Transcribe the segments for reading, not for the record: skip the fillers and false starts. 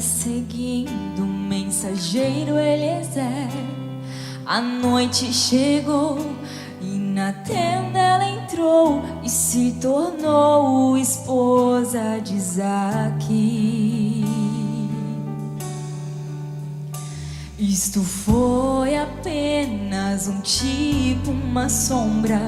seguindo o mensageiro Eliezer. A noite chegou e na tenda ela entrou e se tornou esposa de Isaque. Isto foi apenas um tipo, uma sombra,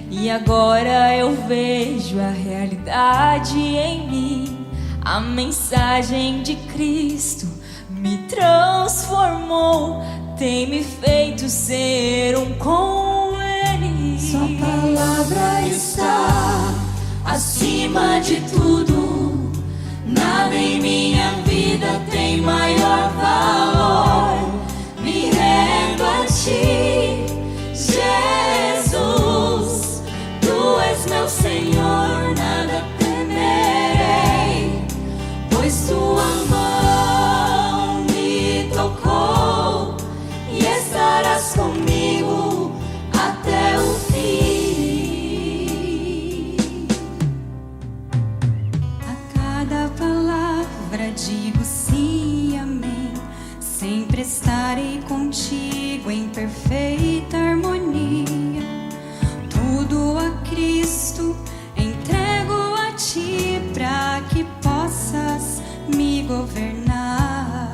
e agora eu vejo a realidade em mim. A mensagem de Cristo me transformou, tem me feito ser um com Ele. Sua palavra está acima de tudo. Nada em minha vida tem maior valor. Me rendo a Ti, Jesus. Tu és meu Senhor, nada temerei, pois Tua mão me tocou e estarás comigo até o fim. A cada palavra digo sim e amém. Sempre estarei contigo em perfeita harmonia. Tudo a Cristo entrego a Ti, para que possas me governar.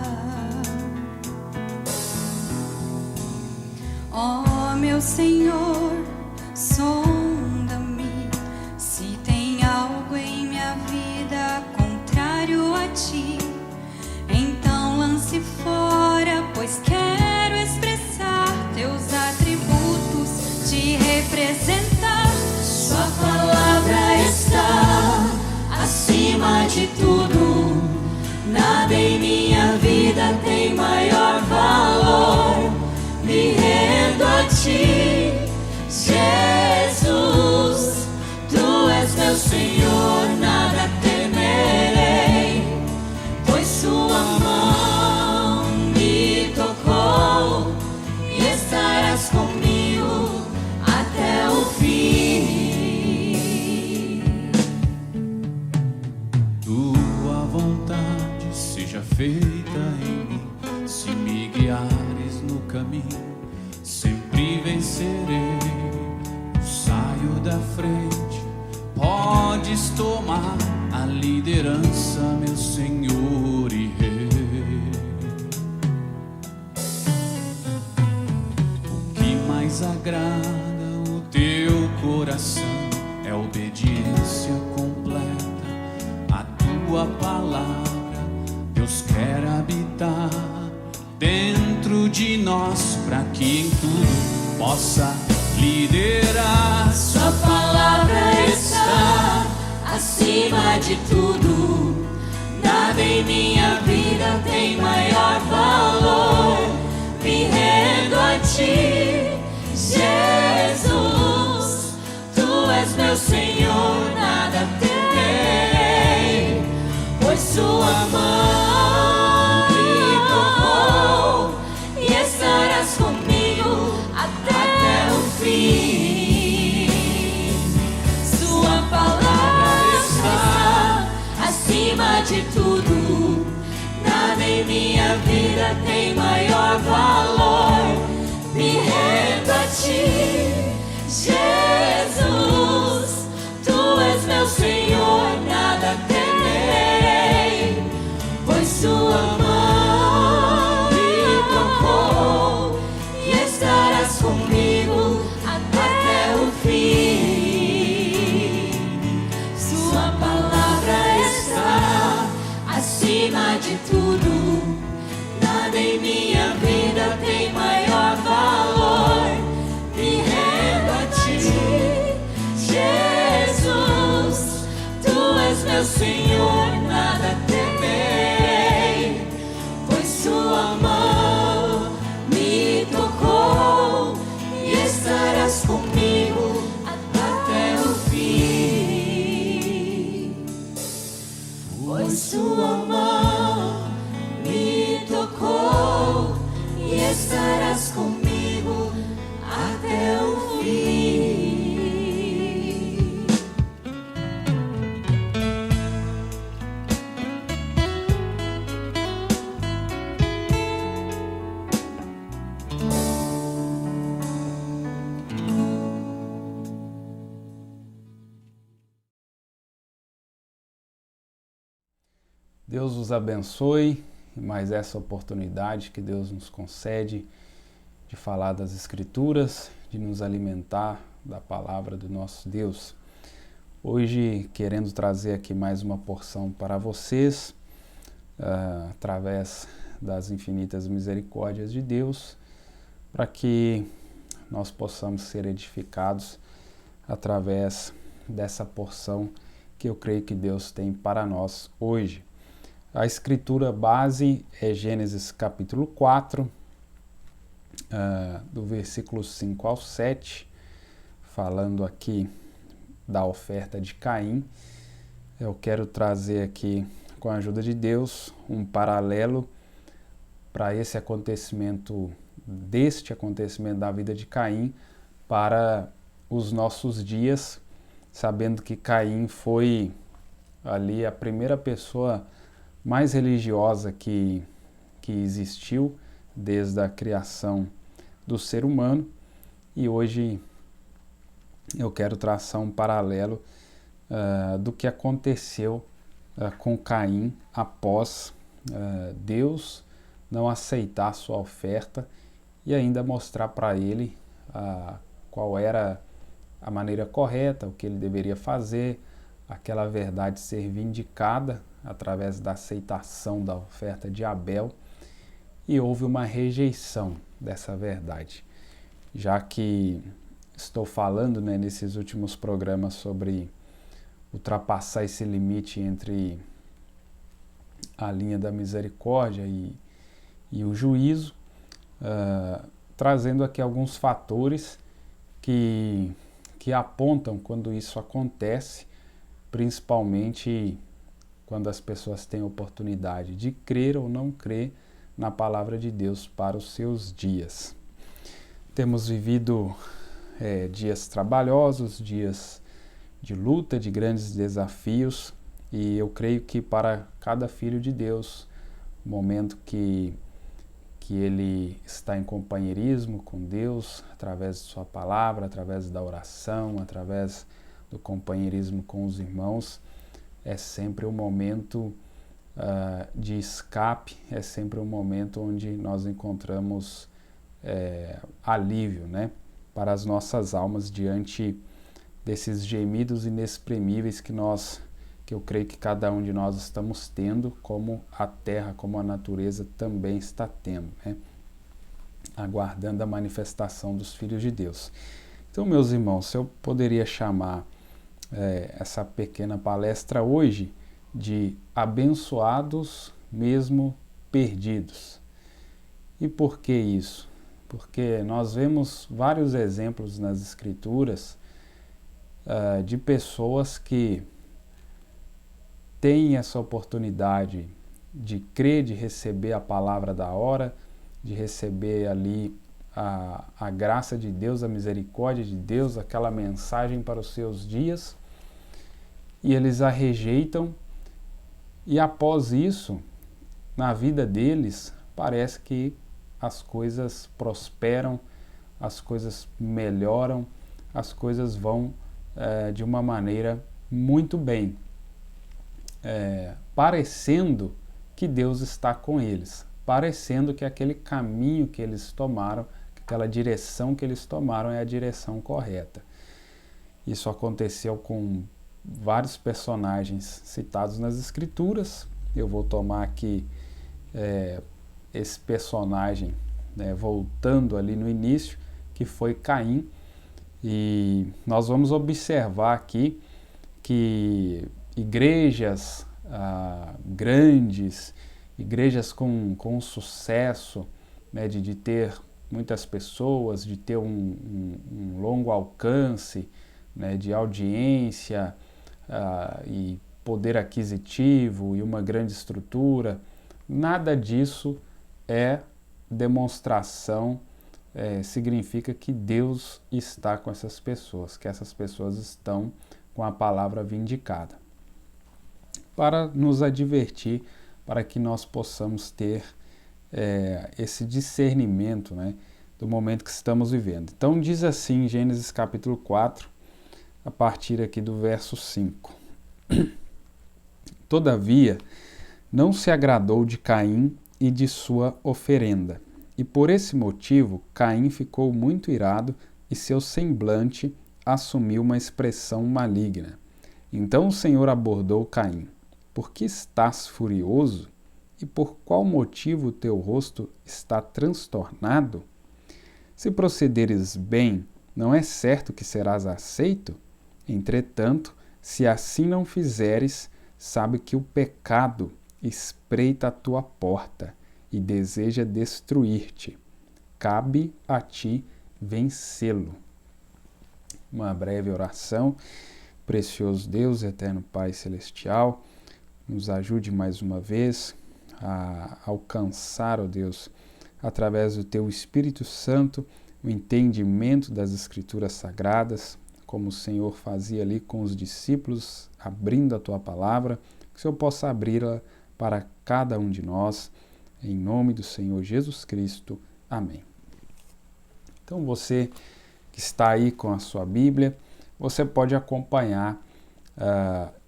Ó meu Senhor, sonda-me se tem algo em minha vida contrário a Ti. Então lance fora, pois quero expressar Teus atributos, Te representar. Sua palavra está acima de tudo. Nada em minha vida tem maior valor. Me rendo a Ti, Jesus. Tu és meu Senhor, nada temerei, pois Sua mão me tocou e estarás comigo até o fim. Tua vontade seja feita em mim. Se me guiares no caminho, sempre vencerei. Saio da frente, podes tomar a liderança, meu Senhor e Rei. O que mais agrada o Teu coração é obediência completa à Tua palavra. Deus quer habitar dentro de nós, para que em tudo possa liderar. Sua palavra está acima de tudo. Nada em minha vida tem maior valor. Me rendo a Ti, Jesus. Tu és meu Senhor, nada temerei, pois Sua mão me tocou e estarás comigo até o fim. Sua palavra está acima de tudo. Nada em minha vida tem maior valor. Me rendo a Ti, Jesus. Tu és meu Senhor, nada temerei, pois Sua mão me tocou e estarás comigo até o fim. Sua palavra está acima de tudo. Nada em minha vida tem maior valor. Me rendo a Ti, Deus os abençoe e mais essa oportunidade que Deus nos concede de falar das Escrituras, de nos alimentar da palavra do nosso Deus. Hoje, querendo trazer aqui mais uma porção para vocês, através das infinitas misericórdias de Deus, para que nós possamos ser edificados através dessa porção que eu creio que Deus tem para nós hoje. A escritura base é Gênesis capítulo 4, do versículo 5 ao 7, falando aqui da oferta de Caim. Eu quero trazer aqui, com a ajuda de Deus, um paralelo para esse acontecimento, deste acontecimento da vida de Caim, para os nossos dias, sabendo que Caim foi ali a primeira pessoa mais religiosa que existiu desde a criação do ser humano, e hoje eu quero traçar um paralelo do que aconteceu com Caim após Deus não aceitar sua oferta e ainda mostrar para ele qual era a maneira correta, o que ele deveria fazer, aquela verdade ser vindicada através da aceitação da oferta de Abel, e houve uma rejeição dessa verdade. Já que estou falando nesses últimos programas sobre ultrapassar esse limite entre a linha da misericórdia e o juízo, trazendo aqui alguns fatores que apontam quando isso acontece, principalmente quando as pessoas têm a oportunidade de crer ou não crer na palavra de Deus para os seus dias. Temos vivido dias trabalhosos, dias de luta, de grandes desafios, e eu creio que para cada filho de Deus, o momento que ele está em companheirismo com Deus, através de sua palavra, através da oração, através do companheirismo com os irmãos, é sempre um momento de escape, é sempre um momento onde nós encontramos alívio, para as nossas almas diante desses gemidos inexprimíveis que eu creio que cada um de nós estamos tendo, como a terra, como a natureza também está tendo, aguardando a manifestação dos filhos de Deus. Então, meus irmãos, eu poderia chamar essa pequena palestra hoje de abençoados mesmo perdidos. E por que isso? Porque nós vemos vários exemplos nas Escrituras de pessoas que têm essa oportunidade de crer, de receber a palavra da hora, de receber ali a graça de Deus, a misericórdia de Deus, aquela mensagem para os seus dias, e eles a rejeitam, e após isso, na vida deles, parece que as coisas prosperam, as coisas melhoram, as coisas vão de uma maneira muito bem, parecendo que Deus está com eles, parecendo que aquele caminho que eles tomaram, aquela direção que eles tomaram é a direção correta. Isso aconteceu com vários personagens citados nas Escrituras. Eu vou tomar aqui esse personagem, voltando ali no início, que foi Caim, e nós vamos observar aqui que igrejas grandes, igrejas com sucesso, de ter muitas pessoas, de ter um longo alcance, de audiência e poder aquisitivo e uma grande estrutura, nada disso é demonstração, significa que Deus está com essas pessoas, que essas pessoas estão com a palavra vindicada. Para nos advertir, para que nós possamos ter esse discernimento, do momento que estamos vivendo. Então diz assim em Gênesis capítulo 4, a partir aqui do verso 5. Todavia, não se agradou de Caim e de sua oferenda. E por esse motivo, Caim ficou muito irado e seu semblante assumiu uma expressão maligna. Então o Senhor abordou Caim: por que estás furioso? E por qual motivo teu rosto está transtornado? Se procederes bem, não é certo que serás aceito? Entretanto, se assim não fizeres, sabe que o pecado espreita a tua porta e deseja destruir-te. Cabe a ti vencê-lo. Uma breve oração. Precioso Deus, eterno Pai Celestial, nos ajude mais uma vez a alcançar, ó Deus, através do Teu Espírito Santo, o entendimento das Escrituras Sagradas, como o Senhor fazia ali com os discípulos, abrindo a Tua Palavra, que o Senhor possa abri-la para cada um de nós, em nome do Senhor Jesus Cristo. Amém. Então você que está aí com a sua Bíblia, você pode acompanhar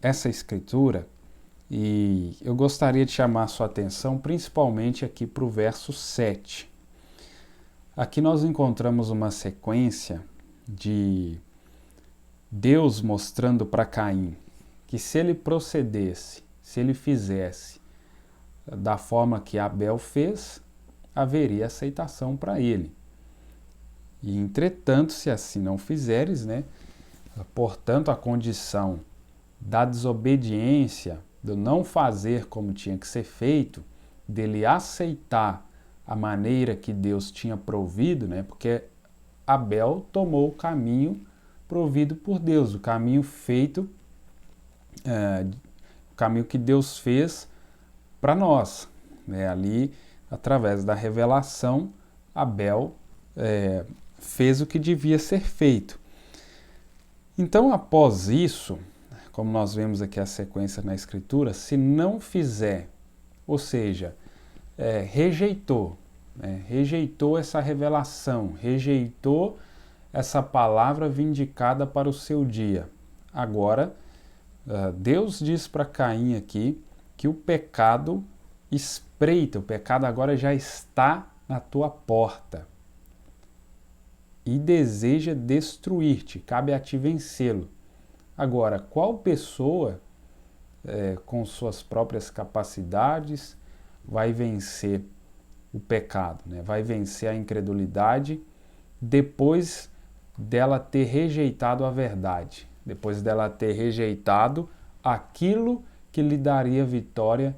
essa escritura e eu gostaria de chamar a sua atenção principalmente aqui para o verso 7. Aqui nós encontramos uma sequência de Deus mostrando para Caim que se ele procedesse, se ele fizesse da forma que Abel fez, haveria aceitação para ele. E entretanto, se assim não fizeres, portanto, a condição da desobediência, do não fazer como tinha que ser feito, dele aceitar a maneira que Deus tinha provido, porque Abel tomou o caminho provido por Deus, o caminho feito, o caminho que Deus fez para nós. Ali, através da revelação, Abel fez o que devia ser feito. Então, após isso, como nós vemos aqui a sequência na Escritura, se não fizer, ou seja, rejeitou essa revelação, rejeitou essa palavra vindicada para o seu dia. Agora, Deus diz para Caim aqui que o pecado espreita, o pecado agora já está na tua porta e deseja destruir-te, cabe a ti vencê-lo. Agora, qual pessoa, com suas próprias capacidades, vai vencer o pecado, vai vencer a incredulidade depois dela ter rejeitado a verdade, depois dela ter rejeitado aquilo que lhe daria vitória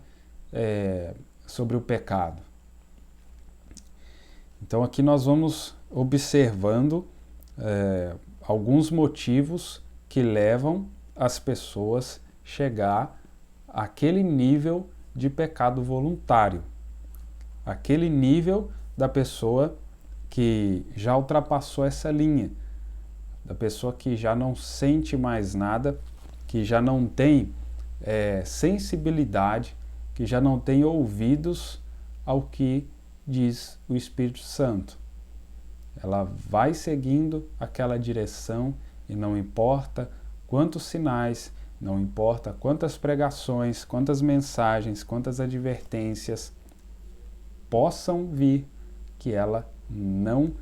sobre o pecado? Então aqui nós vamos observando alguns motivos que levam as pessoas a chegar àquele nível de pecado voluntário, aquele nível da pessoa que já ultrapassou essa linha, da pessoa que já não sente mais nada, que já não tem sensibilidade, que já não tem ouvidos ao que diz o Espírito Santo. Ela vai seguindo aquela direção e não importa quantos sinais, não importa quantas pregações, quantas mensagens, quantas advertências possam vir, que ela não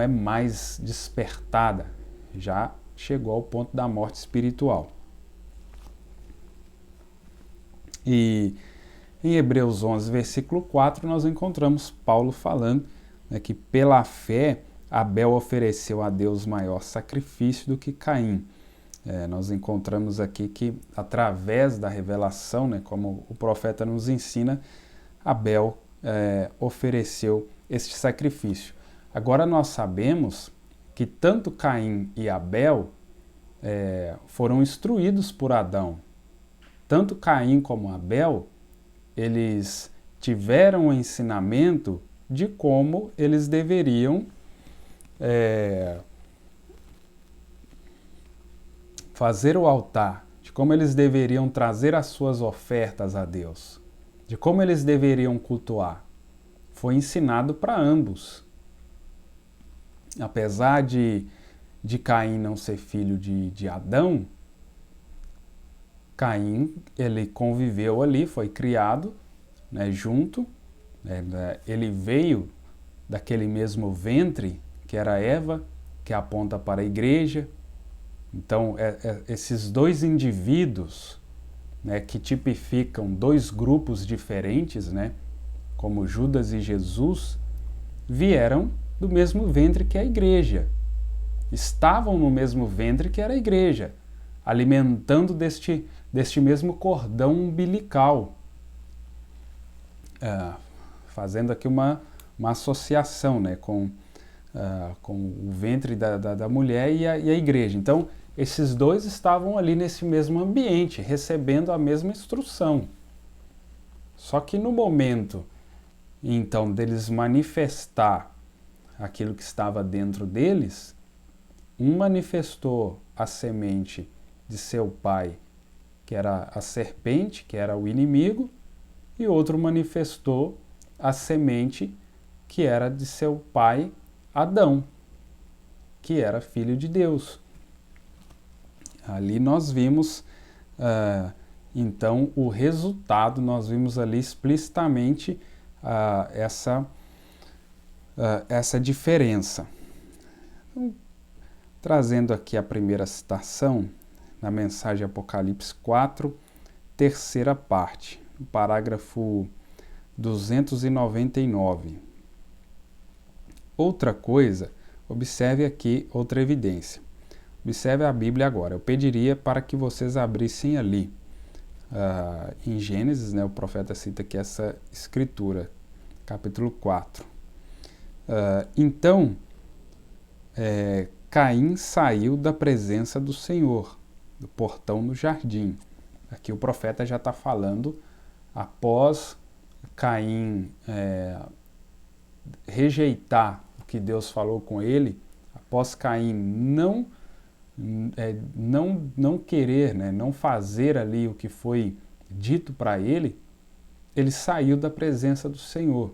é mais despertada, já chegou ao ponto da morte espiritual. E em Hebreus 11, versículo 4, nós encontramos Paulo falando que pela fé Abel ofereceu a Deus maior sacrifício do que Caim. Nós encontramos aqui que através da revelação, como o profeta nos ensina, Abel ofereceu este sacrifício. Agora nós sabemos que tanto Caim e Abel foram instruídos por Adão. Tanto Caim como Abel, eles tiveram o ensinamento de como eles deveriam fazer o altar, de como eles deveriam trazer as suas ofertas a Deus, de como eles deveriam cultuar. Foi ensinado para ambos. Apesar de Caim não ser filho de Adão, Caim, ele conviveu ali, foi criado, né, junto, ele veio daquele mesmo ventre que era Eva, que aponta para a igreja. Então, esses dois indivíduos, né, que tipificam dois grupos diferentes, né, como Judas e Jesus, vieram do mesmo ventre que a igreja. Estavam no mesmo ventre que era a igreja, alimentando deste mesmo cordão umbilical. Fazendo aqui uma associação, né, com o ventre da mulher e a igreja. Então, esses dois estavam ali nesse mesmo ambiente, recebendo a mesma instrução. Só que no momento, então, deles manifestar aquilo que estava dentro deles, um manifestou a semente de seu pai, que era a serpente, que era o inimigo, e outro manifestou a semente que era de seu pai Adão, que era filho de Deus. Ali nós vimos, então, o resultado, nós vimos ali explicitamente essa diferença. Então, trazendo aqui a primeira citação, na mensagem Apocalipse 4, terceira parte, no parágrafo 299. Outra coisa, observe aqui outra evidência. Observe a Bíblia agora. Eu pediria para que vocês abrissem ali, em Gênesis, né, o profeta cita aqui essa escritura, capítulo 4. Então, Caim saiu da presença do Senhor, do portão no jardim. Aqui o profeta já está falando após Caim rejeitar o que Deus falou com ele, após Caim não querer, né, não fazer ali o que foi dito para ele, ele saiu da presença do Senhor.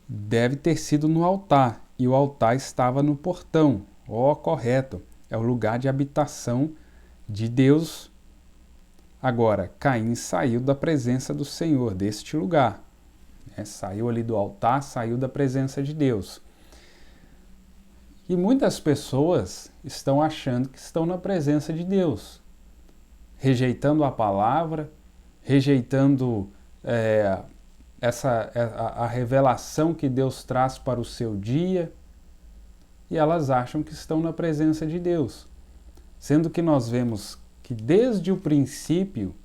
Deve ter sido no altar, e o altar estava no portão. Correto, é o lugar de habitação de Deus. Agora, Caim saiu da presença do Senhor, deste lugar. Saiu ali do altar, saiu da presença de Deus. E muitas pessoas estão achando que estão na presença de Deus, rejeitando a palavra, rejeitando a revelação que Deus traz para o seu dia, e elas acham que estão na presença de Deus. Sendo que nós vemos que desde o princípio,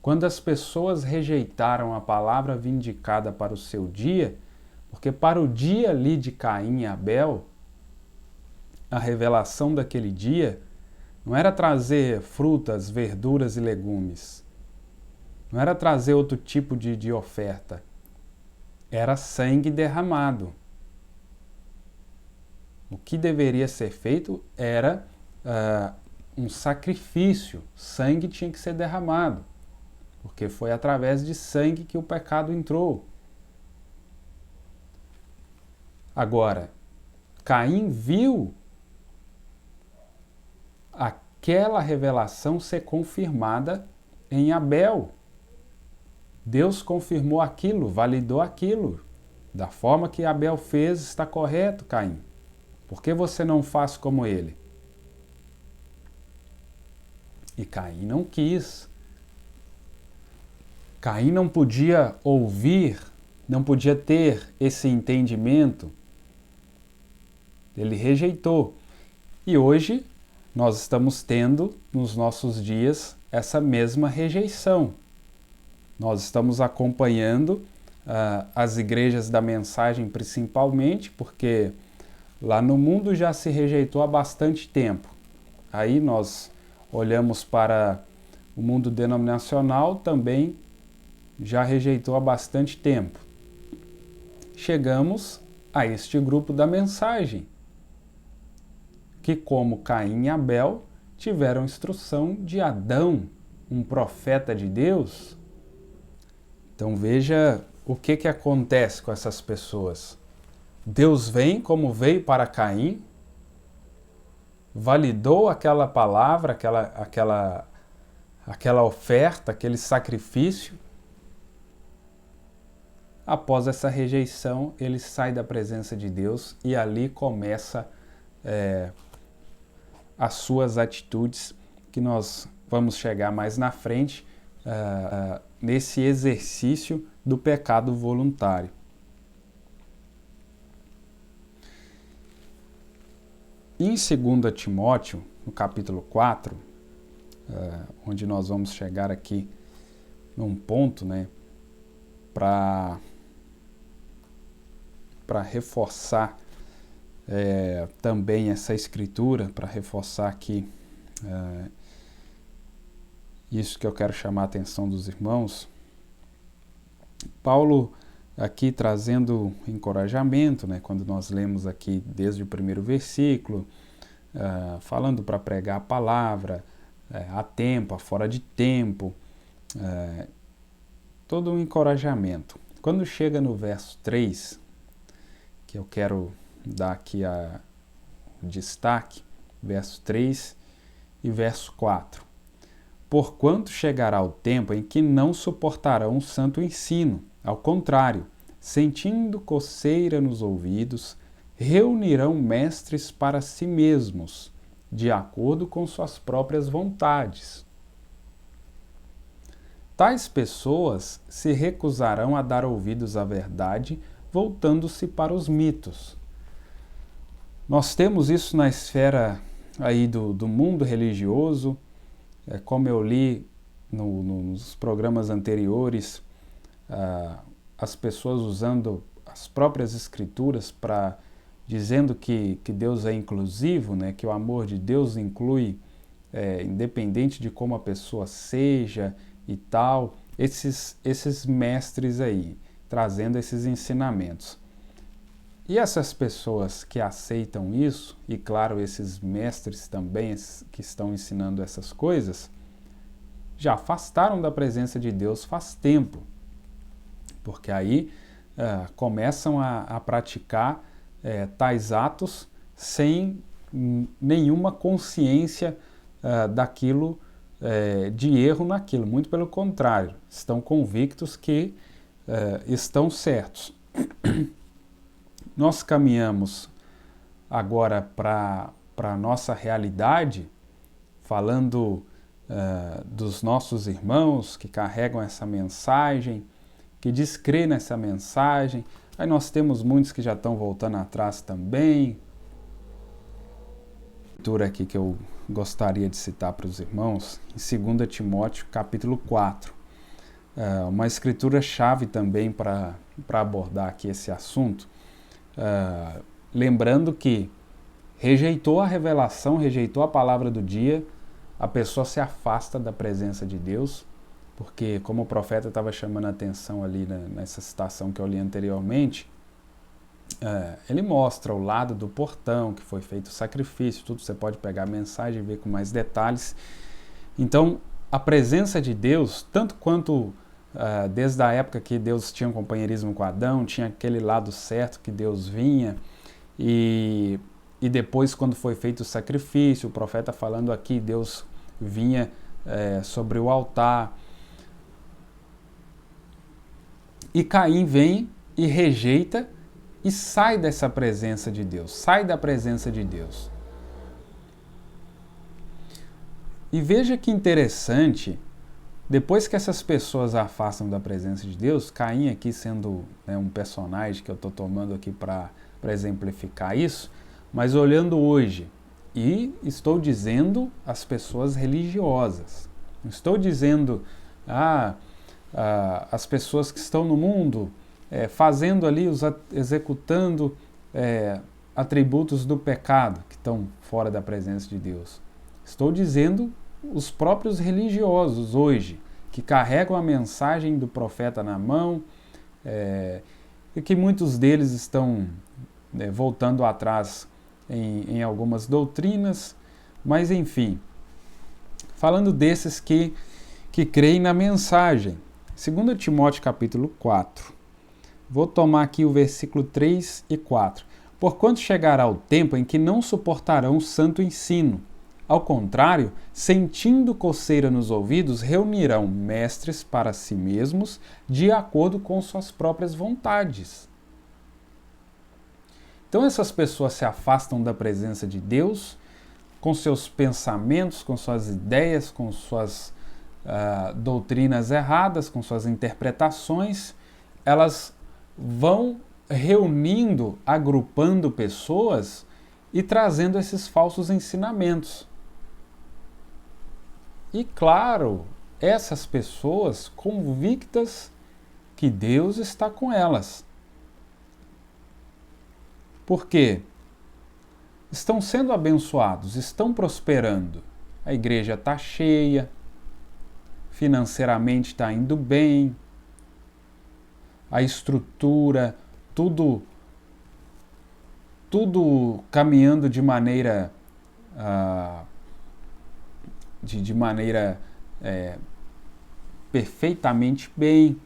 quando as pessoas rejeitaram a palavra vindicada para o seu dia, porque para o dia ali de Caim e Abel, a revelação daquele dia não era trazer frutas, verduras e legumes, não era trazer outro tipo de oferta, era sangue derramado. O que deveria ser feito era um sacrifício, sangue tinha que ser derramado, porque foi através de sangue que o pecado entrou. Agora, Caim viu aquela revelação ser confirmada em Abel. Deus confirmou aquilo, validou aquilo. Da forma que Abel fez, está correto, Caim. Por que você não faz como ele? E Caim não quis. Caim não podia ouvir, não podia ter esse entendimento. Ele rejeitou. E hoje nós estamos tendo, nos nossos dias, essa mesma rejeição. Nós estamos acompanhando as igrejas da mensagem principalmente, porque lá no mundo já se rejeitou há bastante tempo. Aí nós olhamos para o mundo denominacional, também já rejeitou há bastante tempo. Chegamos a este grupo da mensagem, que como Caim e Abel tiveram instrução de Adão, um profeta de Deus. Então veja o que acontece com essas pessoas. Deus vem como veio para Caim, validou aquela palavra, aquela oferta, aquele sacrifício. Após essa rejeição, ele sai da presença de Deus e ali começa as suas atitudes, que nós vamos chegar mais na frente, nesse exercício do pecado voluntário. Em 2 Timóteo, no capítulo 4, onde nós vamos chegar aqui num ponto, né, para reforçar também essa escritura, para reforçar aqui isso que eu quero chamar a atenção dos irmãos. Paulo aqui trazendo encorajamento, né, quando nós lemos aqui desde o primeiro versículo, falando para pregar a palavra, a tempo, a fora de tempo, todo um encorajamento. Quando chega no verso 3, que eu quero dar aqui o destaque, verso 3 e verso 4. Porquanto chegará o tempo em que não suportarão o santo ensino, ao contrário, sentindo coceira nos ouvidos, reunirão mestres para si mesmos, de acordo com suas próprias vontades. Tais pessoas se recusarão a dar ouvidos à verdade, voltando-se para os mitos. Nós temos isso na esfera aí do mundo religioso, como eu li nos programas anteriores, as pessoas usando as próprias escrituras dizendo que Deus é inclusivo, né, que o amor de Deus inclui, independente de como a pessoa seja e tal, esses mestres aí, trazendo esses ensinamentos. E essas pessoas que aceitam isso, e claro, esses mestres também que estão ensinando essas coisas, já afastaram da presença de Deus faz tempo, porque aí começam a praticar tais atos sem nenhuma consciência daquilo, de erro naquilo, muito pelo contrário, estão convictos que estão certos. Nós caminhamos agora para a nossa realidade, falando dos nossos irmãos que carregam essa mensagem, que diz crer nessa mensagem. Aí nós temos muitos que já estão voltando atrás também. A leitura aqui que eu gostaria de citar para os irmãos, em 2 Timóteo, capítulo 4. Uma escritura-chave também para abordar aqui esse assunto. Lembrando que rejeitou a revelação, rejeitou a palavra do dia, a pessoa se afasta da presença de Deus, porque como o profeta estava chamando a atenção ali nessa citação que eu li anteriormente, ele mostra o lado do portão, que foi feito o sacrifício, tudo. Você pode pegar a mensagem e ver com mais detalhes. Então, a presença de Deus, tanto quanto desde a época que Deus tinha um companheirismo com Adão, tinha aquele lado certo que Deus vinha, e depois quando foi feito o sacrifício, o profeta falando aqui, Deus vinha sobre o altar, e Caim vem e rejeita e sai dessa presença de Deus, sai da presença de Deus. E veja que interessante, depois que essas pessoas afastam da presença de Deus, Caim aqui sendo um personagem que eu estou tomando aqui para exemplificar isso, mas olhando hoje, e estou dizendo as pessoas religiosas, não estou dizendo as pessoas que estão no mundo fazendo ali, executando atributos do pecado que estão fora da presença de Deus. Estou dizendo os próprios religiosos hoje, que carregam a mensagem do profeta na mão, e que muitos deles estão voltando atrás em algumas doutrinas, mas enfim, falando desses que creem na mensagem. 2 Timóteo capítulo 4, vou tomar aqui o versículo 3 e 4. Porquanto chegará o tempo em que não suportarão o santo ensino. Ao contrário, sentindo coceira nos ouvidos, reunirão mestres para si mesmos, de acordo com suas próprias vontades. Então essas pessoas se afastam da presença de Deus, com seus pensamentos, com suas ideias, com suas doutrinas erradas, com suas interpretações. Elas vão reunindo, agrupando pessoas e trazendo esses falsos ensinamentos. E claro, essas pessoas convictas que Deus está com elas. Por quê? Estão sendo abençoados, estão prosperando. A igreja está cheia, financeiramente está indo bem, a estrutura, tudo caminhando de maneira perfeitamente bem.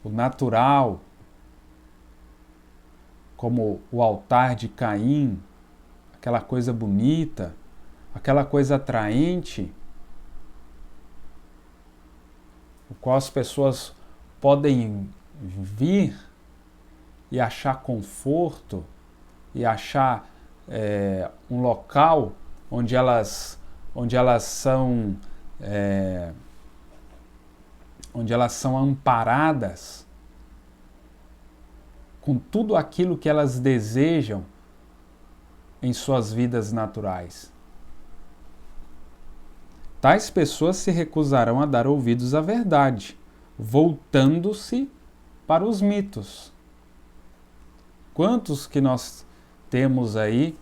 O natural, como o altar de Caim, aquela coisa bonita, aquela coisa atraente, o qual as pessoas podem vir e achar conforto e achar um local onde elas são amparadas com tudo aquilo que elas desejam em suas vidas naturais. Tais pessoas se recusarão a dar ouvidos à verdade, voltando-se para os mitos. Quantos que nós temos aí,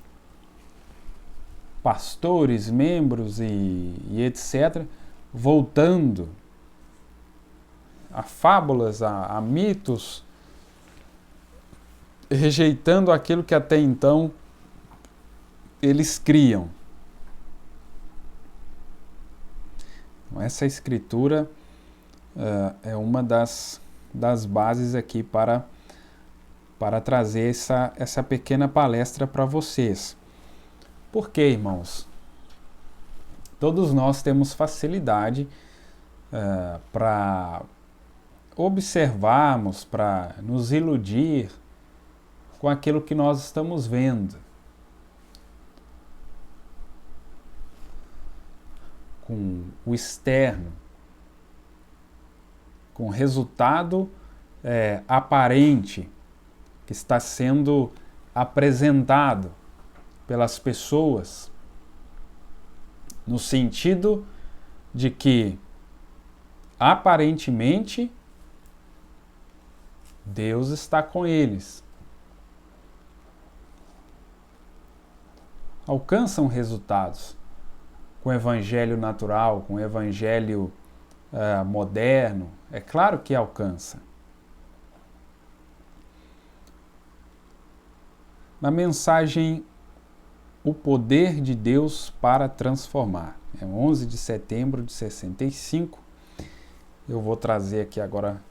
pastores, membros e etc., voltando a fábulas, a mitos, rejeitando aquilo que até então eles criam. Essa escritura é uma das bases aqui para trazer essa pequena palestra para vocês. Por quê, irmãos? Todos nós temos facilidade para observarmos, para nos iludir com aquilo que nós estamos vendo, com o externo, com o resultado aparente que está sendo apresentado pelas pessoas, no sentido de que aparentemente Deus está com eles. Alcançam resultados com o evangelho natural, com o evangelho moderno. É claro que alcança. Na mensagem O Poder de Deus para Transformar, 11 de setembro de 65, eu vou trazer aqui agora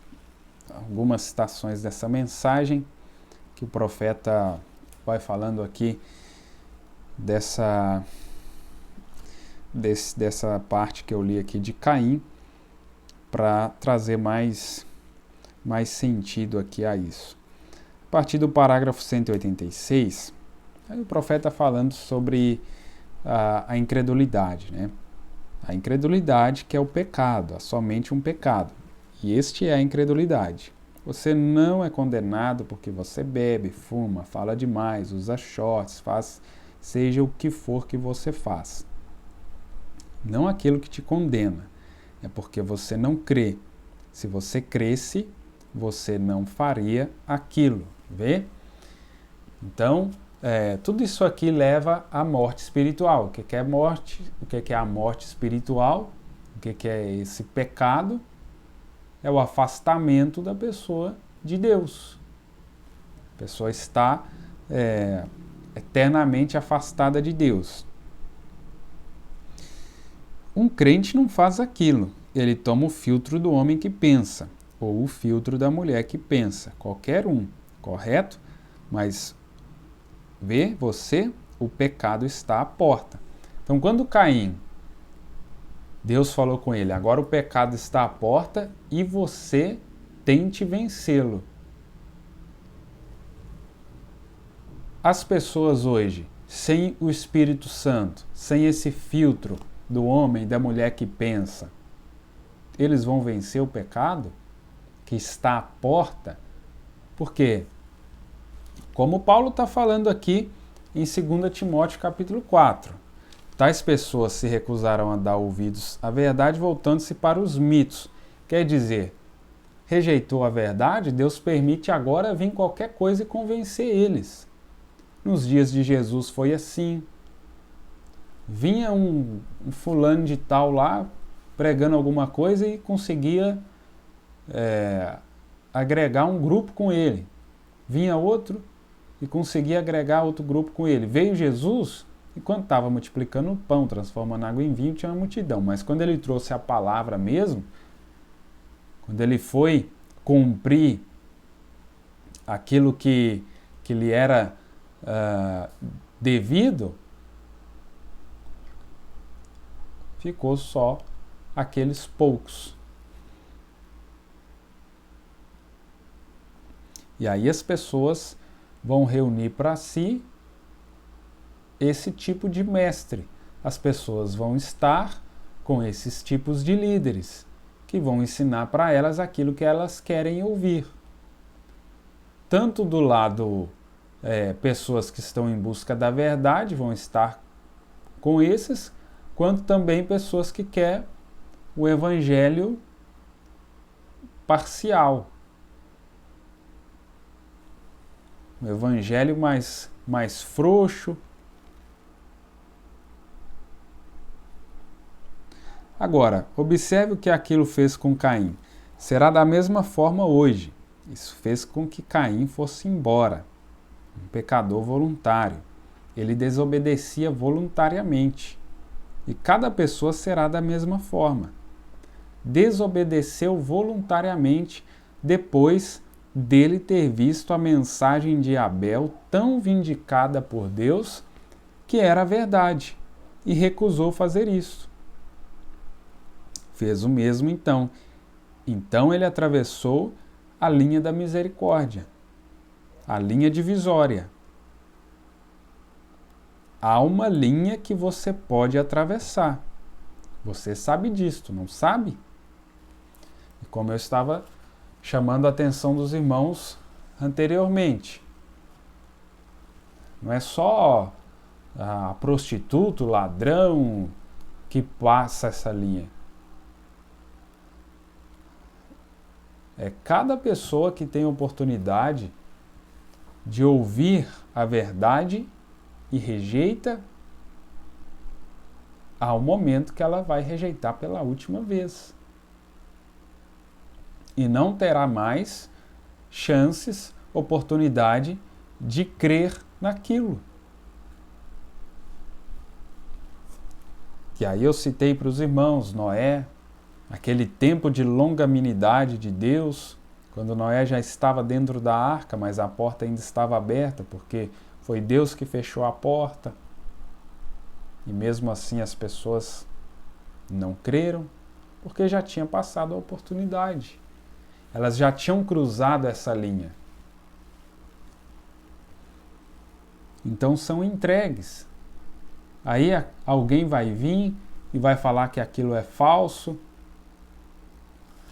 algumas citações dessa mensagem, que o profeta vai falando aqui dessa parte que eu li aqui de Caim, para trazer mais sentido aqui a isso. A partir do parágrafo 186, aí o profeta falando sobre a incredulidade, né? A incredulidade, que é o pecado, somente um pecado. E este é a incredulidade. Você não é condenado porque você bebe, fuma, fala demais, usa shorts, faz seja o que for que você faz. Não aquilo que te condena, é porque você não crê. Se você cresse, você não faria aquilo, vê? Então, tudo isso aqui leva à morte espiritual. O que é morte? O que é a morte espiritual? O que é esse pecado? É o afastamento da pessoa de Deus. A pessoa está eternamente afastada de Deus. Um crente não faz aquilo. Ele toma o filtro do homem que pensa, ou o filtro da mulher que pensa, qualquer um, correto? Mas vê você, o pecado está à porta. Então, quando Caim, Deus falou com ele, agora o pecado está à porta e você tente vencê-lo. As pessoas hoje, sem o Espírito Santo, sem esse filtro do homem e da mulher que pensa, eles vão vencer o pecado que está à porta? Por quê? Como Paulo está falando aqui em 2 Timóteo capítulo 4. Tais pessoas se recusaram a dar ouvidos à verdade, voltando-se para os mitos. Quer dizer, rejeitou a verdade, Deus permite agora vir qualquer coisa e convencer eles. Nos dias de Jesus foi assim. Vinha um fulano de tal lá, pregando alguma coisa e conseguia agregar um grupo com ele. Vinha outro e conseguia agregar outro grupo com ele. Veio Jesus e quando estava multiplicando o pão, transformando água em vinho, tinha uma multidão. Mas quando ele trouxe a palavra mesmo, quando ele foi cumprir aquilo que lhe era devido, ficou só aqueles poucos. E aí as pessoas vão reunir para si esse tipo de mestre. As pessoas vão estar com esses tipos de líderes, que vão ensinar para elas aquilo que elas querem ouvir. Tanto do lado pessoas que estão em busca da verdade vão estar com esses, quanto também pessoas que querem o evangelho parcial. O evangelho mais frouxo. Agora, observe o que aquilo fez com Caim. Será da mesma forma hoje. Isso fez com que Caim fosse embora. Um pecador voluntário. Ele desobedecia voluntariamente. E cada pessoa será da mesma forma. Desobedeceu voluntariamente depois dele ter visto a mensagem de Abel tão vindicada por Deus que era verdade e recusou fazer isso. Fez o mesmo então. Então ele atravessou a linha da misericórdia, a linha divisória. Há uma linha que você pode atravessar. Você sabe disto, não sabe? E como eu estava chamando a atenção dos irmãos anteriormente, não é só a prostituta, o ladrão que passa essa linha. É cada pessoa que tem oportunidade de ouvir a verdade e rejeita, há um momento que ela vai rejeitar pela última vez. E não terá mais chances, oportunidade de crer naquilo. Que aí eu citei para os irmãos, Noé, aquele tempo de longanimidade de Deus, quando Noé já estava dentro da arca, mas a porta ainda estava aberta, porque foi Deus que fechou a porta. E mesmo assim as pessoas não creram, porque já tinha passado a oportunidade. Elas já tinham cruzado essa linha. Então são entregues. Aí alguém vai vir e vai falar que aquilo é falso,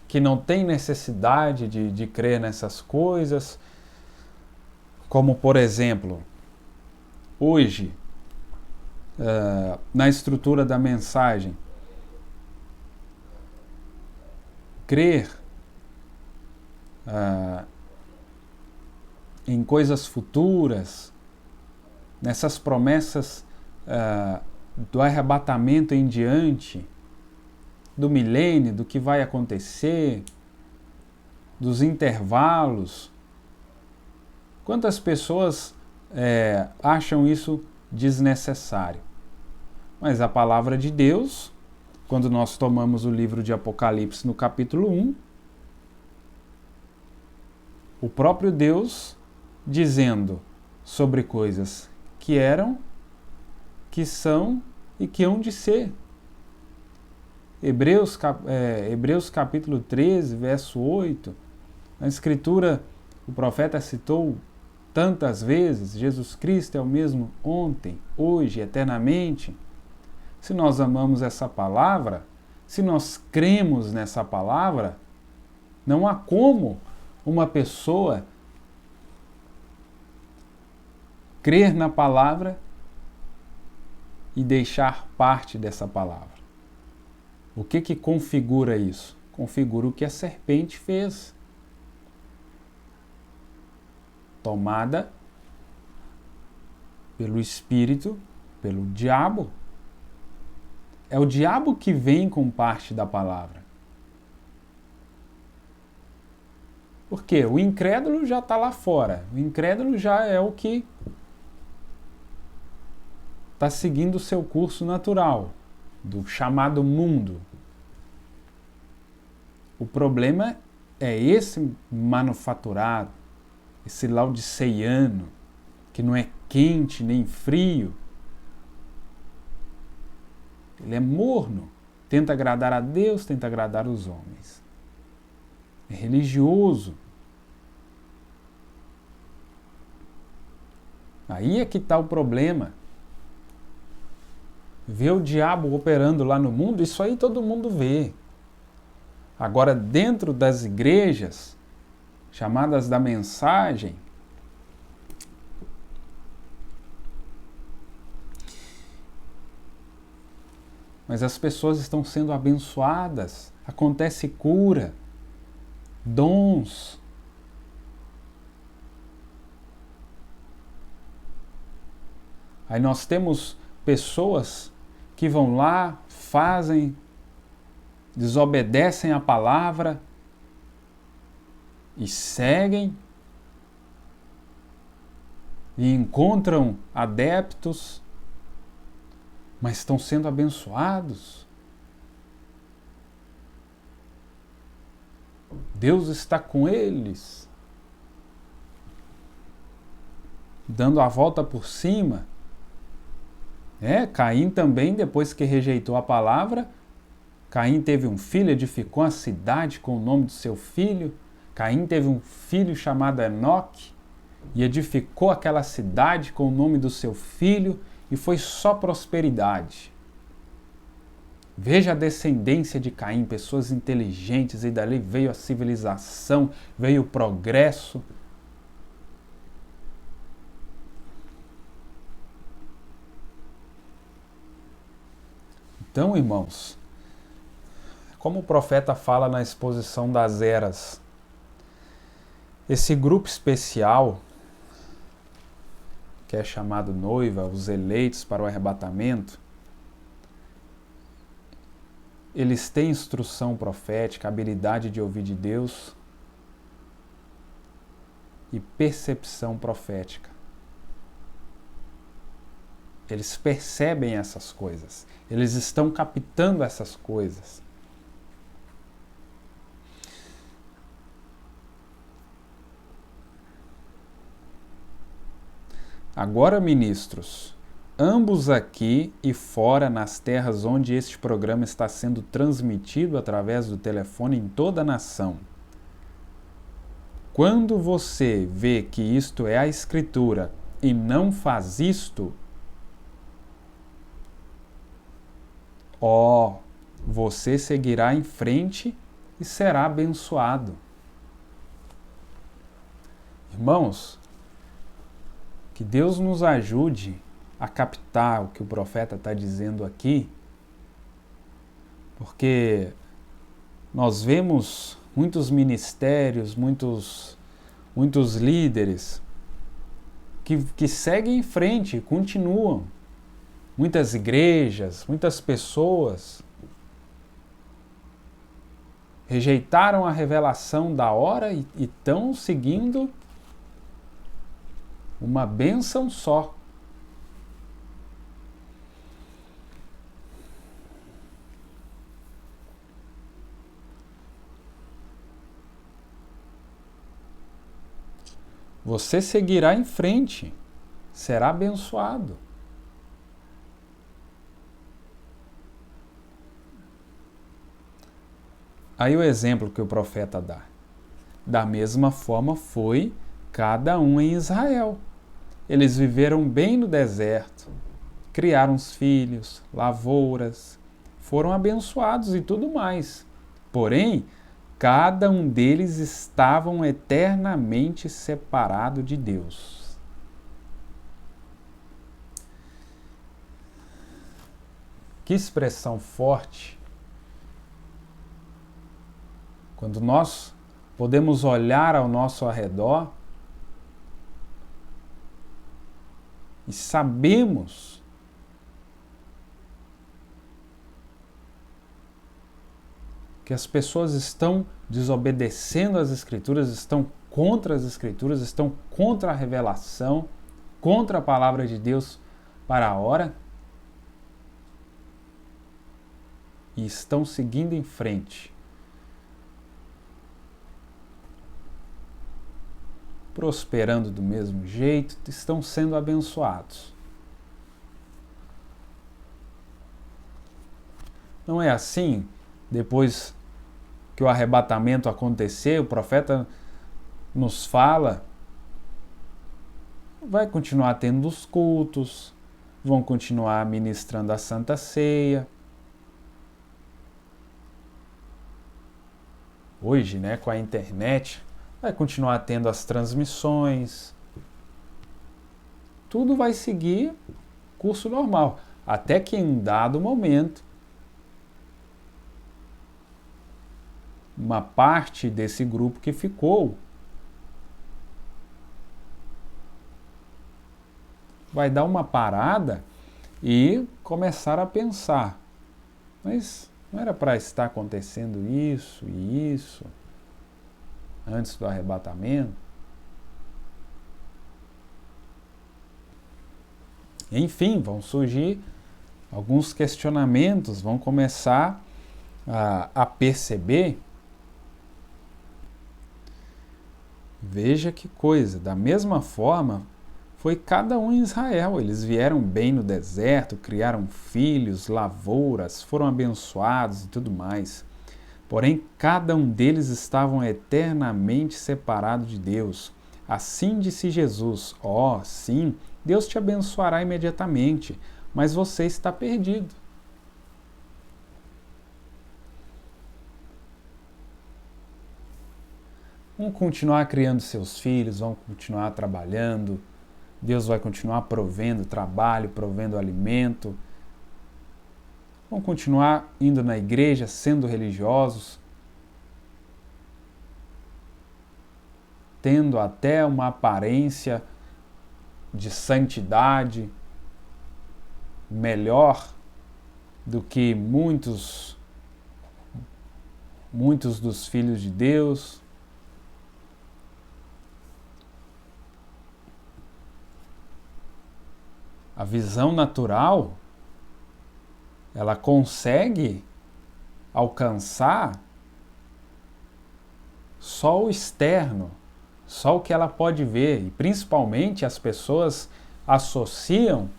que não tem necessidade de crer nessas coisas. Como, por exemplo, hoje, na estrutura da mensagem, crer em coisas futuras, nessas promessas do arrebatamento em diante, do milênio, do que vai acontecer, dos intervalos. Quantas pessoas acham isso desnecessário? Mas a palavra de Deus, quando nós tomamos o livro de Apocalipse no capítulo 1, o próprio Deus dizendo sobre coisas que eram, que são e que hão de ser. Hebreus capítulo 13, verso 8, a Escritura, o profeta citou tantas vezes, Jesus Cristo é o mesmo ontem, hoje, eternamente. Se nós amamos essa palavra, se nós cremos nessa palavra, não há como uma pessoa crer na palavra e deixar parte dessa palavra. O que configura isso? Configura o que a serpente fez. Tomada pelo espírito, pelo diabo. É o diabo que vem com parte da palavra. Por quê? O incrédulo já está lá fora. O incrédulo já é o que está seguindo o seu curso natural, do chamado mundo. O problema é esse manufaturado, esse laodiceiano, que não é quente nem frio. Ele é morno, tenta agradar a Deus, tenta agradar os homens. É religioso. Aí é que está o problema. Ver o diabo operando lá no mundo, isso aí todo mundo vê. Agora, dentro das igrejas, chamadas da mensagem, mas as pessoas estão sendo abençoadas, acontece cura, dons. Aí nós temos pessoas que vão lá, fazem, desobedecem a palavra e seguem e encontram adeptos, mas estão sendo abençoados. Deus está com eles, dando a volta por cima. Caim também, depois que rejeitou a palavra, Caim teve um filho, edificou a cidade com o nome do seu filho. Caim teve um filho chamado Enoque e edificou aquela cidade com o nome do seu filho, e foi só prosperidade. Veja a descendência de Caim, pessoas inteligentes, e dali veio a civilização, veio o progresso. Então, irmãos, como o profeta fala na exposição das eras, esse grupo especial, que é chamado noiva, os eleitos para o arrebatamento, eles têm instrução profética, habilidade de ouvir de Deus e percepção profética. Eles percebem essas coisas, eles estão captando essas coisas. Agora, ministros, ambos aqui e fora nas terras onde este programa está sendo transmitido através do telefone em toda a nação, quando você vê que isto é a Escritura e não faz isto, você seguirá em frente e será abençoado. Irmãos, que Deus nos ajude a captar o que o profeta está dizendo aqui, porque nós vemos muitos ministérios, muitos líderes que seguem em frente, continuam. Muitas igrejas, muitas pessoas rejeitaram a revelação da hora e estão seguindo uma bênção só. você seguirá em frente, será abençoado. Aí o exemplo que o profeta dá. Da mesma forma foi cada um em Israel. Eles viveram bem no deserto, criaram os filhos, lavouras, foram abençoados e tudo mais. Porém, cada um deles estavam eternamente separado de Deus. Que expressão forte! Quando nós podemos olhar ao nosso arredor e sabemos que as pessoas estão desobedecendo às Escrituras, estão contra as Escrituras, estão contra a revelação, contra a palavra de Deus para a hora, e estão seguindo em frente, prosperando do mesmo jeito, estão sendo abençoados. Não é assim? Depois que o arrebatamento acontecer, o profeta nos fala, vai continuar tendo os cultos, vão continuar ministrando a Santa Ceia. Hoje, com a internet, vai continuar tendo as transmissões. Tudo vai seguir curso normal, até que em um dado momento, uma parte desse grupo que ficou vai dar uma parada e começar a pensar, mas não era para estar acontecendo isso e isso antes do arrebatamento? Enfim, vão surgir alguns questionamentos, vão começar a perceber. Veja que coisa, da mesma forma foi cada um em Israel. Eles vieram bem no deserto, criaram filhos, lavouras, foram abençoados e tudo mais. Porém, cada um deles estavam eternamente separados de Deus. Assim disse Jesus: sim, Deus te abençoará imediatamente, mas você está perdido. Vão continuar criando seus filhos, vão continuar trabalhando, Deus vai continuar provendo trabalho, provendo alimento, vão continuar indo na igreja, sendo religiosos, tendo até uma aparência de santidade melhor do que muitos dos filhos de Deus. A visão natural, ela consegue alcançar só o externo, só o que ela pode ver. E principalmente as pessoas associam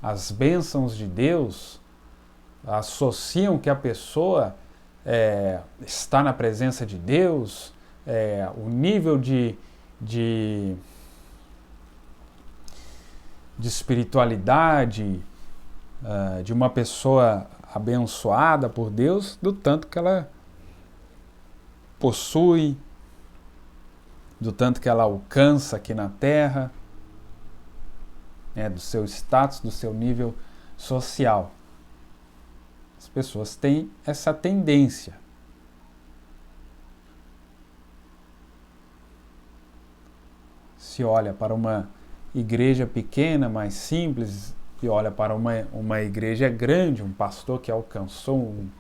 as bênçãos de Deus, associam que a pessoa está na presença de Deus, o nível de espiritualidade de uma pessoa abençoada por Deus, do tanto que ela possui, do tanto que ela alcança aqui na Terra, do seu status, do seu nível social. As pessoas têm essa tendência. Se olha para uma igreja pequena, mais simples, e olha para uma igreja grande, um pastor que alcançou um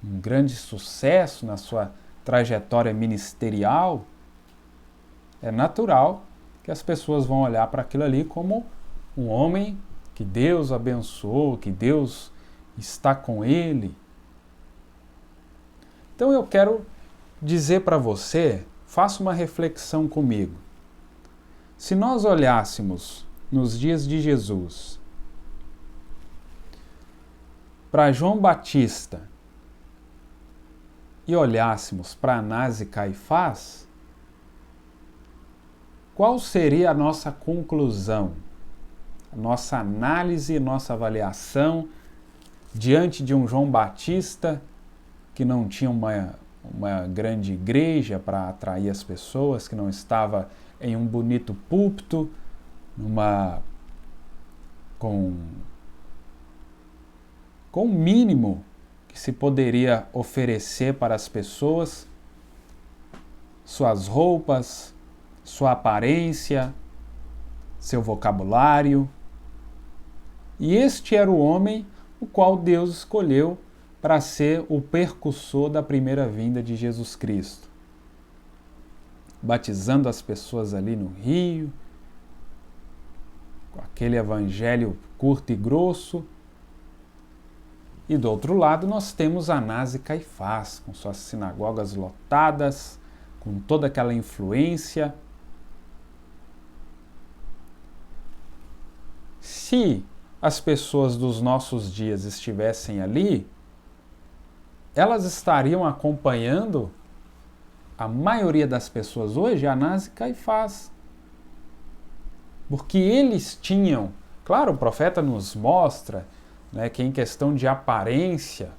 grande sucesso na sua trajetória ministerial, é natural que as pessoas vão olhar para aquilo ali como um homem que Deus abençoou, que Deus está com ele. Então eu quero dizer para você, faça uma reflexão comigo. Se nós olhássemos nos dias de Jesus para João Batista e olhássemos para Anás e Caifás, qual seria a nossa conclusão, a nossa análise, nossa avaliação diante de um João Batista que não tinha uma grande igreja para atrair as pessoas, que não estava em um bonito púlpito, com o mínimo que se poderia oferecer para as pessoas, suas roupas, sua aparência, seu vocabulário. E este era o homem o qual Deus escolheu para ser o percussor da primeira vinda de Jesus Cristo, batizando as pessoas ali no rio, com aquele evangelho curto e grosso. E do outro lado nós temos Anás e Caifás, com suas sinagogas lotadas, com toda aquela influência. Se as pessoas dos nossos dias estivessem ali, elas estariam acompanhando a maioria das pessoas hoje, Anás e Caifás. Porque eles tinham, claro, o profeta nos mostra, né, que em questão de aparência,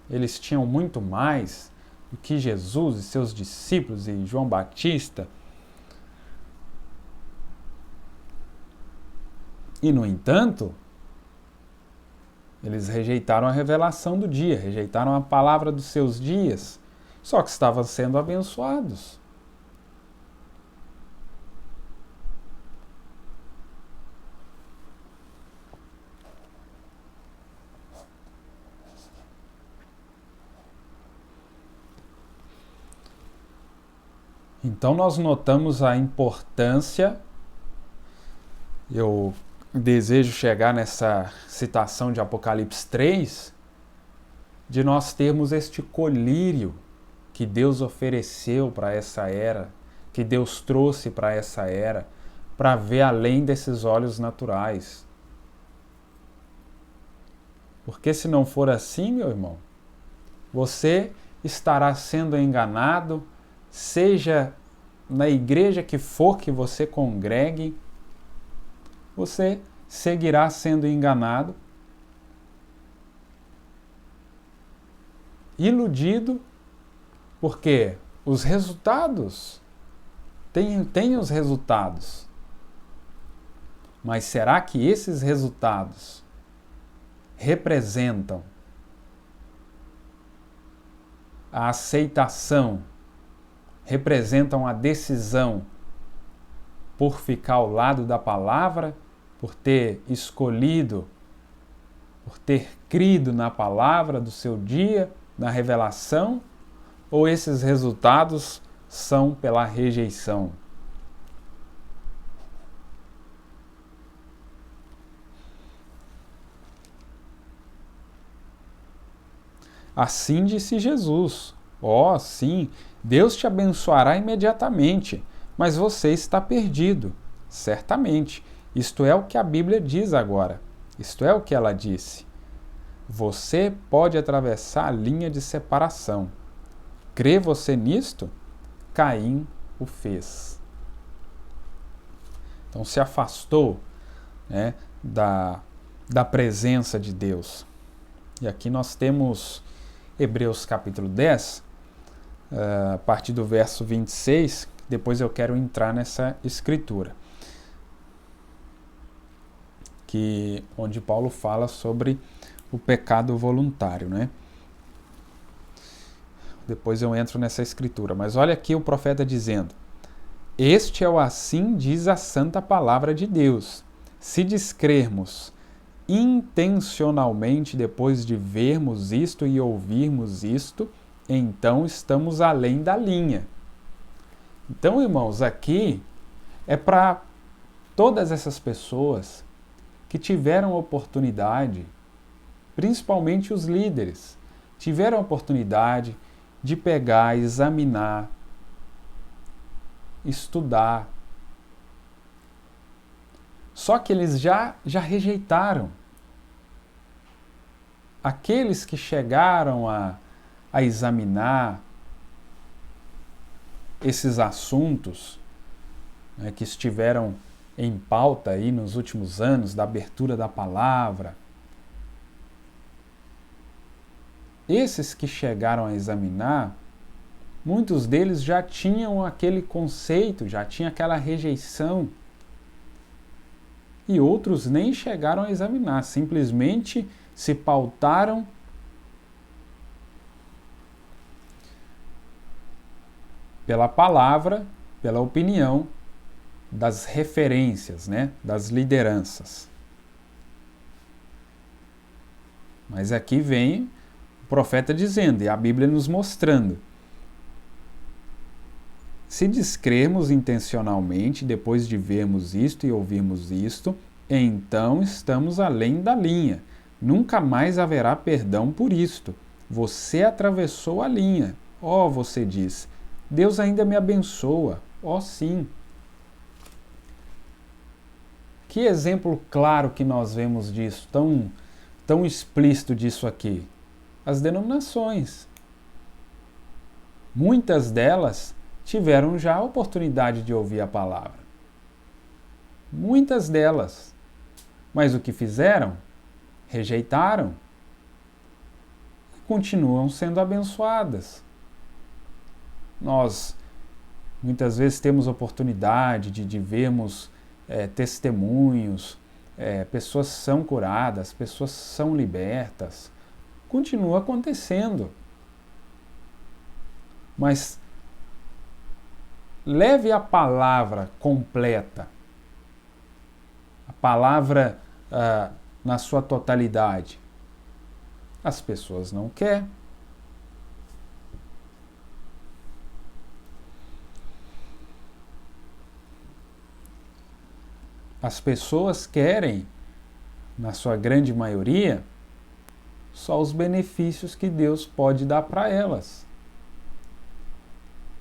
eles tinham muito mais do que Jesus e seus discípulos e João Batista. E, no entanto, eles rejeitaram a revelação do dia, rejeitaram a palavra dos seus dias, só que estavam sendo abençoados. Então nós notamos a importância. Eu desejo chegar nessa citação de Apocalipse 3, de nós termos este colírio que Deus ofereceu para essa era, que Deus trouxe para essa era, para ver além desses olhos naturais. Porque se não for assim, meu irmão, você estará sendo enganado, seja na igreja que for que você congregue, você seguirá sendo enganado, iludido, porque os resultados, tem os resultados, mas será que esses resultados representam a aceitação, representam a decisão por ficar ao lado da palavra, por ter escolhido, por ter crido na palavra do seu dia, na revelação, ou esses resultados são pela rejeição? Assim disse Jesus: ó, sim, Deus te abençoará imediatamente, mas você está perdido, certamente. Isto é o que a Bíblia diz agora. Isto é o que ela disse. Você pode atravessar a linha de separação. Crê você nisto? Caim o fez. Então se afastou, né, da presença de Deus. E aqui nós temos Hebreus capítulo 10, a partir do verso 26, depois eu quero entrar nessa escritura, onde Paulo fala sobre o pecado voluntário, né? Depois eu entro nessa escritura. Mas olha aqui o profeta dizendo: este é o assim diz a santa palavra de Deus. Se descrermos intencionalmente depois de vermos isto e ouvirmos isto, então estamos além da linha. Então, irmãos, aqui é para todas essas pessoas que tiveram oportunidade, principalmente os líderes, tiveram oportunidade de pegar, examinar, estudar Só que eles já rejeitaram. Aqueles que chegaram a examinar esses assuntos, né, que estiveram em pauta aí nos últimos anos, da abertura da palavra, esses que chegaram a examinar, muitos deles já tinham aquele conceito, já tinham aquela rejeição, e outros nem chegaram a examinar, simplesmente se pautaram pela palavra, pela opinião das referências, né, das lideranças. Mas aqui vem o profeta dizendo, e a Bíblia nos mostrando: se descrermos intencionalmente, depois de vermos isto e ouvirmos isto, então estamos além da linha. Nunca mais haverá perdão por isto. Você atravessou a linha. Ó, você diz, Deus ainda me abençoa. Ó, sim. Que exemplo claro que nós vemos disso, tão explícito disso aqui. As denominações. Muitas delas tiveram já a oportunidade de ouvir a palavra. Muitas delas. Mas o que fizeram? Rejeitaram e continuam sendo abençoadas. Nós muitas vezes temos oportunidade de vermos testemunhos, pessoas são curadas, pessoas são libertas. Continua acontecendo. Mas leve a palavra completa, a palavra na sua totalidade. As pessoas não querem. As pessoas querem, na sua grande maioria, só os benefícios que Deus pode dar para elas.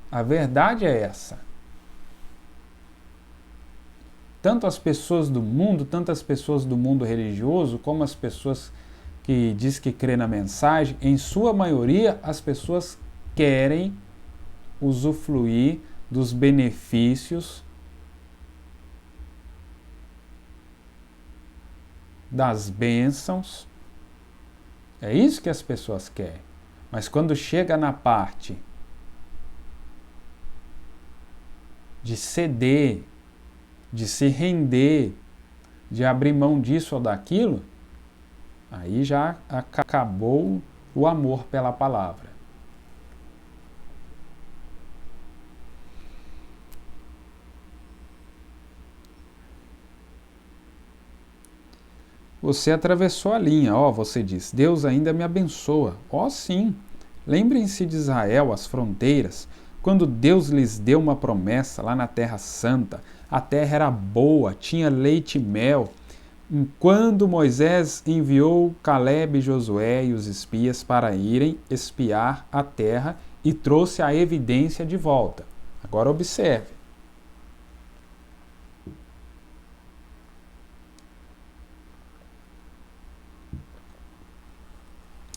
A verdade é essa. Tanto as pessoas do mundo, tanto as pessoas do mundo religioso, como as pessoas que diz que crê na mensagem, em sua maioria, as pessoas querem usufruir dos benefícios das bênçãos. É isso que as pessoas querem. Mas quando chega na parte de ceder, de se render, de abrir mão disso ou daquilo, aí já acabou o amor pela palavra. Você atravessou a linha, ó, você diz, Deus ainda me abençoa. Ó, sim. Lembrem-se de Israel, as fronteiras, quando Deus lhes deu uma promessa lá na Terra Santa. A terra era boa, tinha leite e mel. Quando Moisés enviou Caleb, Josué e os espias para irem espiar a terra e trouxe a evidência de volta. Agora observe.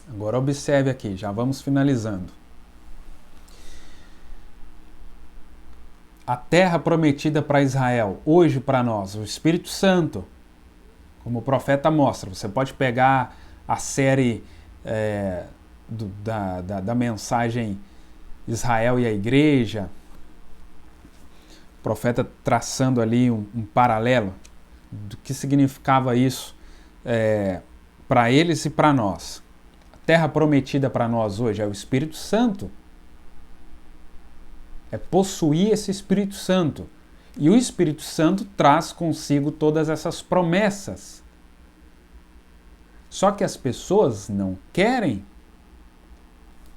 Agora observe aqui, já vamos finalizando. A terra prometida para Israel, hoje para nós, o Espírito Santo, como o profeta mostra. Você pode pegar a série da mensagem Israel e a Igreja, o profeta traçando ali um paralelo do que significava isso para eles e para nós. Terra prometida para nós hoje é o Espírito Santo. É possuir esse Espírito Santo. E o Espírito Santo traz consigo todas essas promessas. Só que as pessoas não querem.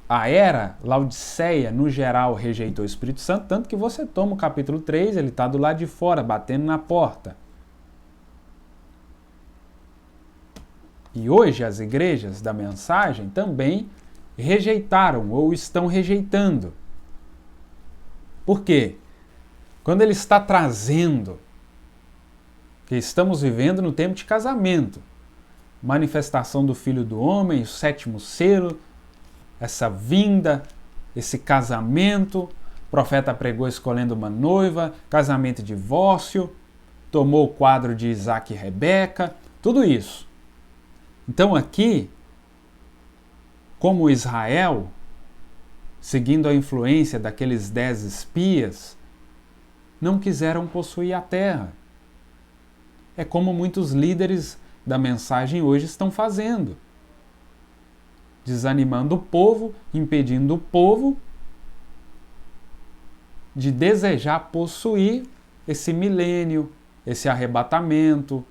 A era Laodiceia, no geral, rejeitou o Espírito Santo, tanto que você toma o capítulo 3, ele está do lado de fora, batendo na porta. E hoje as igrejas da mensagem também rejeitaram ou estão rejeitando. Por quê? Quando ele está trazendo que estamos vivendo no tempo de casamento. Manifestação do Filho do Homem, o 7º selo, essa vinda, esse casamento. O profeta pregou escolhendo uma noiva, casamento e divórcio, tomou o quadro de Isaac e Rebeca, tudo isso. Então aqui, como Israel, seguindo a influência daqueles 10 espias, não quiseram possuir a terra. É como muitos líderes da mensagem hoje estão fazendo. Desanimando o povo, impedindo o povo de desejar possuir esse milênio, esse arrebatamento,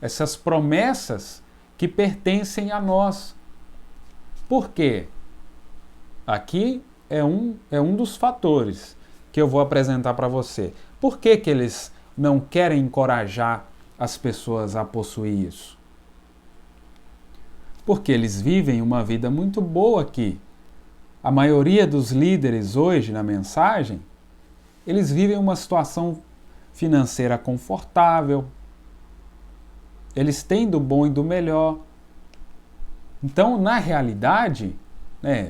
essas promessas que pertencem a nós. Por quê? Aqui é um dos fatores que eu vou apresentar para você. Por que que eles não querem encorajar as pessoas a possuir isso? Porque eles vivem uma vida muito boa aqui. A maioria dos líderes hoje na mensagem, eles vivem uma situação financeira confortável, eles têm do bom e do melhor. Então, na realidade,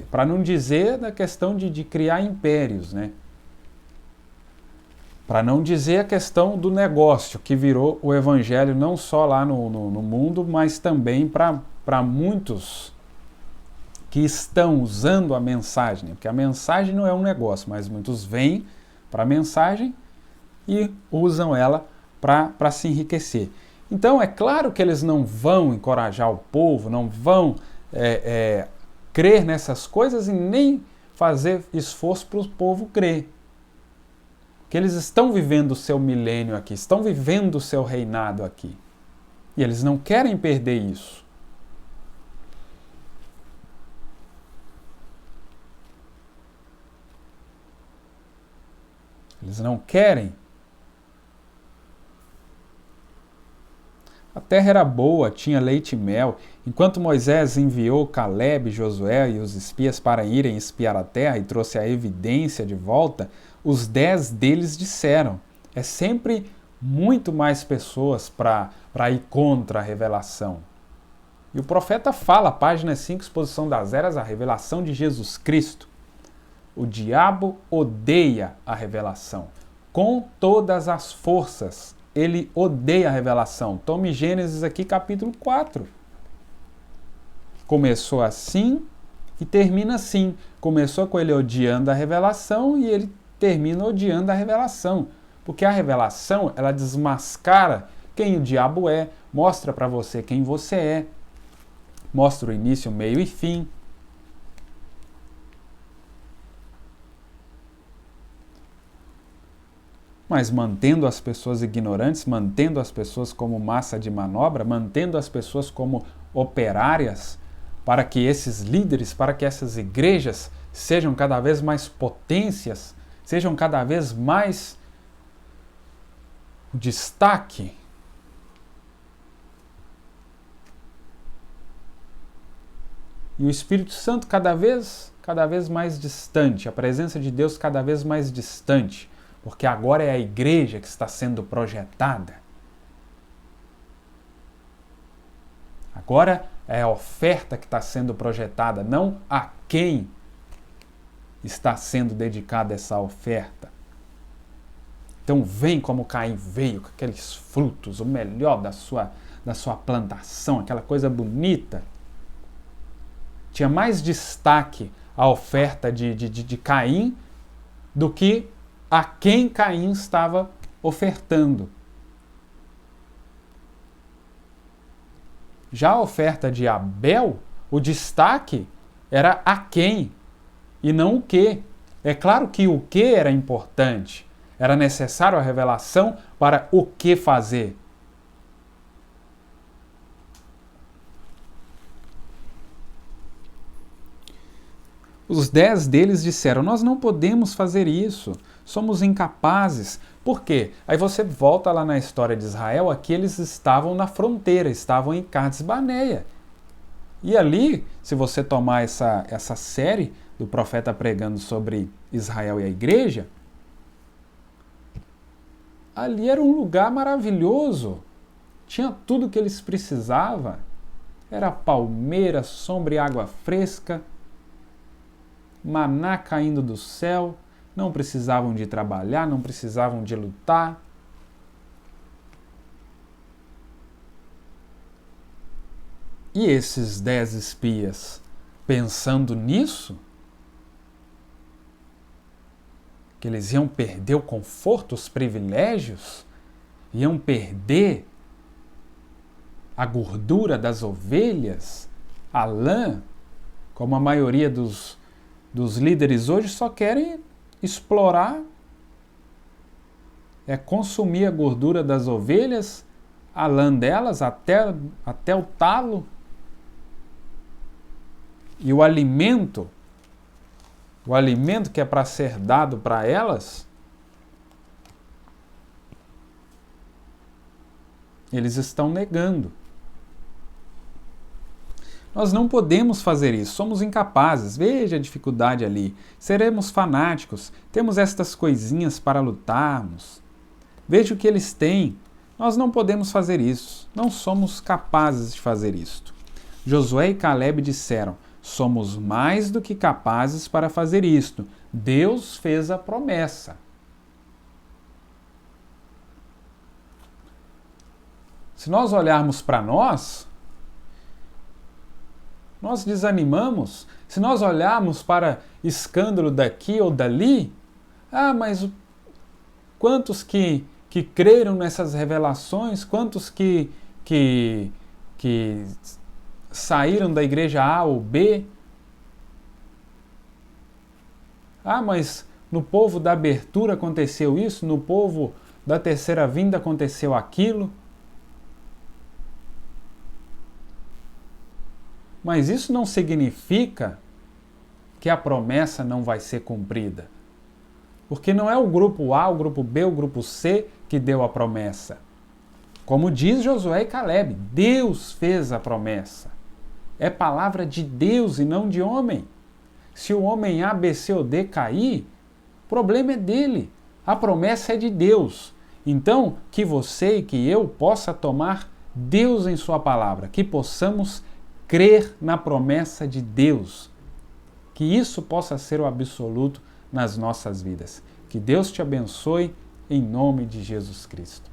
para não dizer da questão de criar impérios, para não dizer a questão do negócio, que virou o evangelho não só lá no mundo, mas também para muitos que estão usando a mensagem, porque a mensagem não é um negócio, mas muitos vêm para a mensagem e usam ela para se enriquecer. Então é claro que eles não vão encorajar o povo, não vão crer nessas coisas e nem fazer esforço para o povo crer. Que eles estão vivendo o seu milênio aqui, estão vivendo o seu reinado aqui. E eles não querem perder isso. Eles não querem. A terra era boa, tinha leite e mel. Enquanto Moisés enviou Caleb, Josué e os espias para irem espiar a terra e trouxe a evidência de volta, os 10 deles disseram: é sempre muito mais pessoas para ir contra a revelação. E o profeta fala, página 5, Exposição das Eras, a revelação de Jesus Cristo. O diabo odeia a revelação. Com todas as forças, ele odeia a revelação. Tome Gênesis aqui, capítulo 4. Começou assim e termina assim. Começou com ele odiando a revelação e ele termina odiando a revelação. Porque a revelação, ela desmascara quem o diabo é, mostra para você quem você é, mostra o início, o meio e fim. Mas mantendo as pessoas ignorantes, mantendo as pessoas como massa de manobra, mantendo as pessoas como operárias, para que esses líderes, para que essas igrejas sejam cada vez mais potências, sejam cada vez mais o destaque. E o Espírito Santo cada vez mais distante, a presença de Deus cada vez mais distante, porque agora é a igreja que está sendo projetada. Agora é a oferta que está sendo projetada, não a quem está sendo dedicada essa oferta. Então vem como Caim veio, com aqueles frutos, o melhor da sua plantação, aquela coisa bonita. Tinha mais destaque a oferta de Caim do que a quem Caim estava ofertando. Já a oferta de Abel, o destaque era a quem e não o que. É claro que o que era importante, era necessário a revelação para o que fazer. Os 10 deles disseram: nós não podemos fazer isso, somos incapazes. Por quê? Aí você volta lá na história de Israel, aqui eles estavam na fronteira, estavam em Cades Barneia. E ali, se você tomar essa série do profeta pregando sobre Israel e a igreja, ali era um lugar maravilhoso. Tinha tudo que eles precisavam. Era palmeira, sombra e água fresca, maná caindo do céu, não precisavam de trabalhar, não precisavam de lutar. E esses 10 espias, pensando nisso, que eles iam perder o conforto, os privilégios, iam perder a gordura das ovelhas, a lã, como a maioria dos líderes hoje só querem explorar, consumir a gordura das ovelhas, a lã delas até o talo. E o alimento que é para ser dado para elas, eles estão negando. Nós não podemos fazer isso, somos incapazes. Veja a dificuldade ali. Seremos fanáticos, temos estas coisinhas para lutarmos. Veja o que eles têm. Nós não podemos fazer isso, não somos capazes de fazer isto. Josué e Caleb disseram: somos mais do que capazes para fazer isto. Deus fez a promessa. Se nós olharmos para nós desanimamos. Se nós olharmos para escândalo daqui ou dali, mas quantos que creram nessas revelações, quantos que saíram da igreja A ou B. Mas no povo da abertura aconteceu isso, no povo da terceira vinda aconteceu aquilo. Mas isso não significa que a promessa não vai ser cumprida. Porque não é o grupo A, o grupo B, o grupo C que deu a promessa. Como diz Josué e Caleb, Deus fez a promessa. É palavra de Deus e não de homem. Se o homem A, B, C ou D cair, o problema é dele. A promessa é de Deus. Então, que você e que eu possa tomar Deus em sua palavra, que possamos crer na promessa de Deus, que isso possa ser o absoluto nas nossas vidas. Que Deus te abençoe em nome de Jesus Cristo.